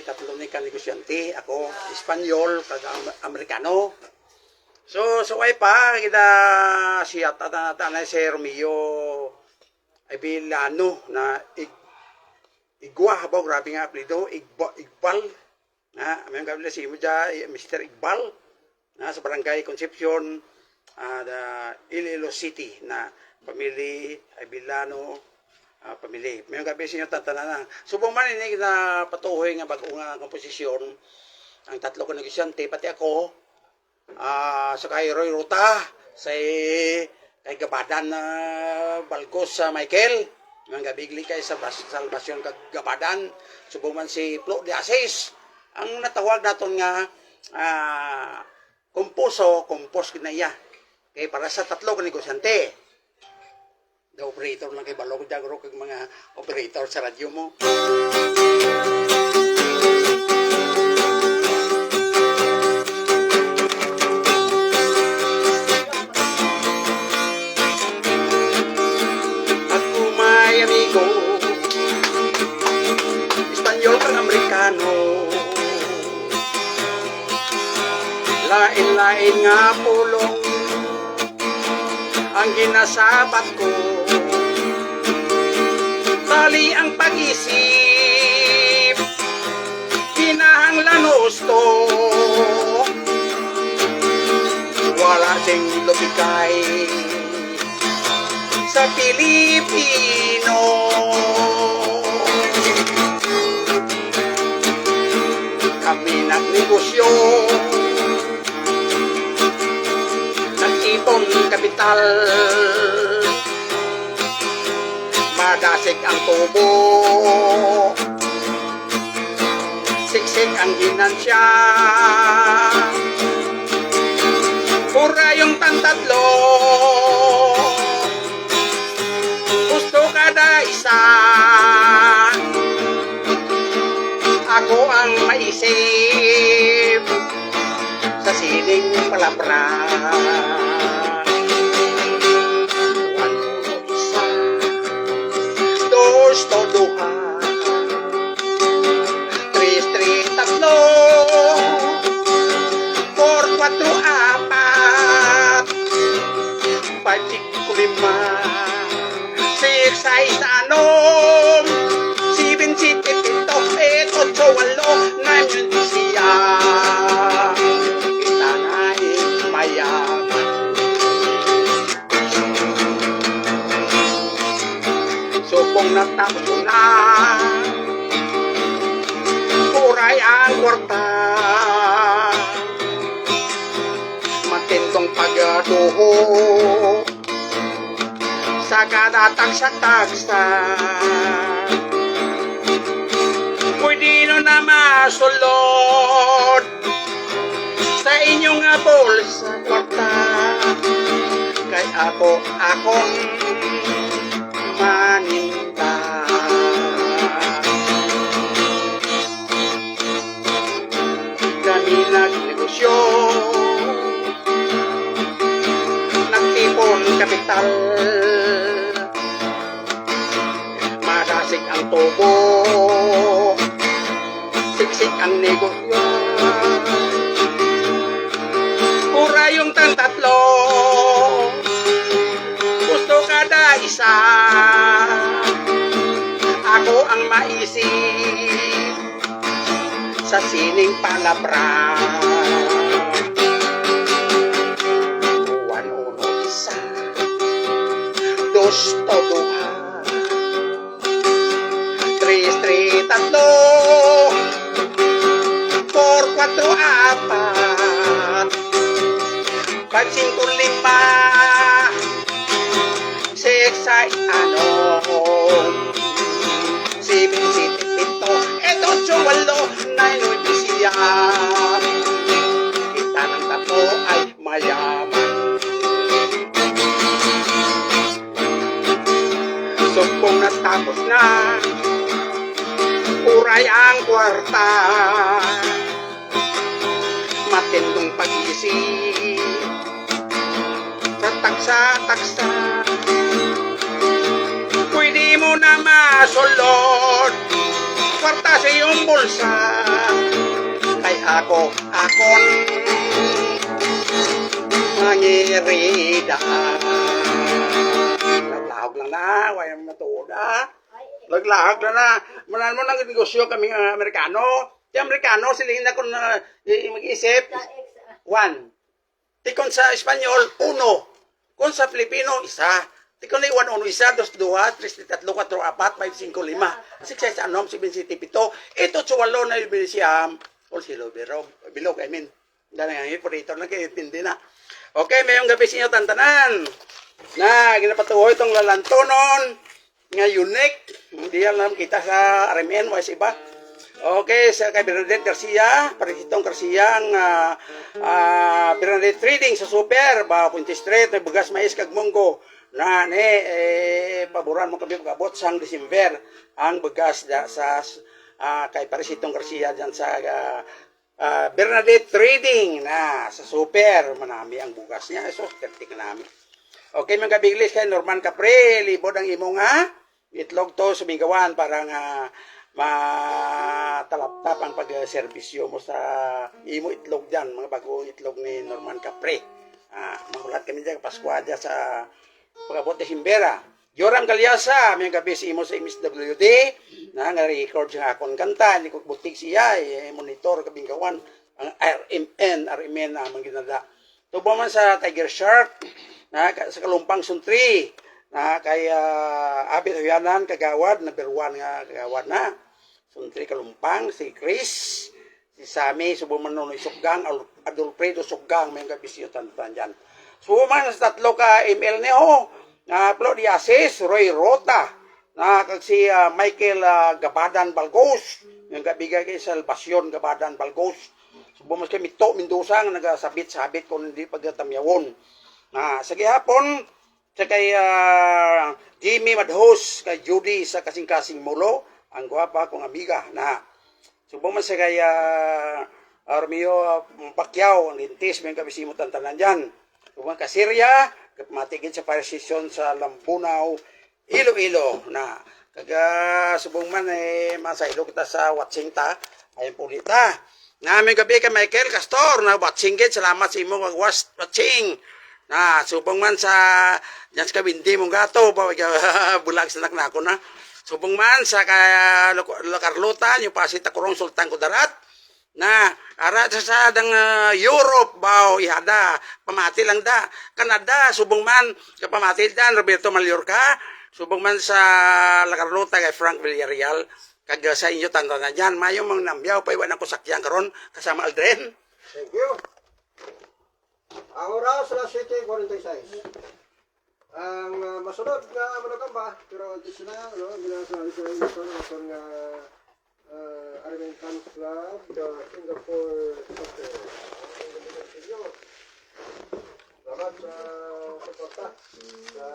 tatlo ni ka negosyante, ako Espanyol, kag Amerikano. So ay pa kita siya tanay si Romeo Abilano na igwa habaw grabe nga apelyido Igbal na may gabi si mo Mr. Igbal na sa barangay Concepcion Iloilo City na pamilya Abilano pamilya. May gabi sa inyo tatana na. Subong man ini na patuhoy nga bago nga komposisyon ang tatlo ko negosyante pati ako sa kay Roy Ruta sa kay Gabadan na Balgos sa Michael. May gabigli kay sa Salvacion kag Gabadan. Subong man si Flo de Asis. Ang natawag naton nga kompos kinaya. Kay para sa tatlo ko negosyante. The operator lang kay balog dagro kag mga operator sa radyo mo. Ako may amigo Espanyol kag Amerikano, lain-lain nga pulong ang ginasabat ko. Tali ang pag-isip, kinahanglan gusto, wala sing lubikay sa Pilipino. Kami nagnegosyo, nag-ipon kapital, madasig ang tubo, siksik ang ginansya, pura yung tantatlo, gusto kada isa, ako ang maisip sa sining palabra. Toduha, tres, tatlo, 4, 4, 4, 5, 5, 6, 6, 7, 7, 8, 8, 8, 8, 9, 9, siya kita na mayaman. Subong natapos ko na puray ang kwarta, matindong pagduho sa kada tagsa-tagsa. Pwede no na masulod sa inyong bulsa kwarta, kay akong maninda. Kami nagnegosyo, nagtipon kapital, madasig ang tubo, siksik ang negosyo, pura yung tantatlo, gusto kada isa, ako ang maisip sa sining palabra. 1, 1, 2, toduha, 3, 3, tatlo, 4, 4, 4, 5, 5, 5, 6, 7, 7, 8, 8, 8, 9, 9, siya kita ng tatlo ay mayaman. So kung natapos na puray ang kwarta, matindong pag-isip sa taksa-taksa, pwede mo na masulod kwarta sa iyong bulsa. Kay akon mangirida. Laglahog lang na, wayang matuod Laglahog lang na. Manan mo nang negosyo kami Amerikano. Di Amerikano, siling na kung mag-isip. 1. Tikon sa Espanyol, 1. Kung sa Filipino, 1. Tikon na 1, 1, 1, 2, 2, 3, 4, 5, 5, 5, 6, 7, 7, 8. Ito tsuwalo na ibilisiam. O silo, bilog, I mean. Dahil nga yung operator na kayo, hindi na. Okay, mayong gabi sa inyo tantanan. Na, ginapatuhoy itong lalantonon. Nga unique. Hindi yan kita sa RMN, wais iba. Okay, sa kay Bernadette Garcia, Parisitong Garcia, ang Bernadette Trading sa Super, ba Punti Street, bugas mais kag munggo. Na paboran mo kami pagabot sang December ang bugas sa kay Parisitong Garcia diyan sa Bernadette Trading na sa Super, manami ang bugas niya. So, kertik namin. Okay, mga kabiglis kay Norman Capre, libod ang imong itlog to sumigawan para nga matalaptap ang pag-serbisyo mo sa imo itlog dyan, mga bagong itlog ni Norman Capre. Mahulat kami dyan, Paskwa dyan sa pagabot ni Himbera. Joram Galyasa, may gabi si imo sa MSWD, na nga-record siya akong kanta, hindi ko butik siya, monitor kabingkawan, ang RMN naman ginada. Tubo man sa Tiger Shark, sa Kalumpang Suntri, kay Abit Huyanan, Kagawad, number 1 nga Kagawad na. Suntri Kalumpang, si Chris, si Sammy, Subumanon Suggang, Adolfredo Suggang, may gabi siya tantan dyan. Subuman sa tatlo ka email niyo, Flo Diasis, Roy Rota, kag si Michael Gabadan Balgos, yung gabigay kay Salvacion Gabadan Balgos. Subuman kay Mito Mendoza, nga nagasabit-sabit kung hindi pagkatamyawon. Sa gihapon, sa kay Jimmy Madhos, kay Judy sa kasing-kasing mulo, ang gwapa kong amiga na subuman sa kay Armio Pacquiao, ang lintis, may kabisimutan tanan dyan. Subuman ka Syria, matigin sa parisisyon sa Lambunaw, Iloilo na subong man masailo kita sa watching ta, ayun po dita. Namin gabi kay Michael Castor na watching gid, salamat sa imo kag watching. Subong man sa dyan sa kabindi mong gato, bulag sa naknako na. Subong man sa Carlota, yung pasita kurong Sultan Kudarat, na ara sa dang Europe, bao ihada, pamati lang da. Canada, subong man, kapamati dan, Roberto Mallorca, subong man sa La Carlota kay Frank Villarreal, kag sa inyo tanda na dyan, mayong mga nambyaw, pa iwan ako sakyang karon kasama Aldrin. Thank you. Ang oras na 7:46. Ang masunod na managamba, pero dito na, ginasabi ko yung ito nga Armentan Club, the Singapore Soccer. Salamat sa suporta sa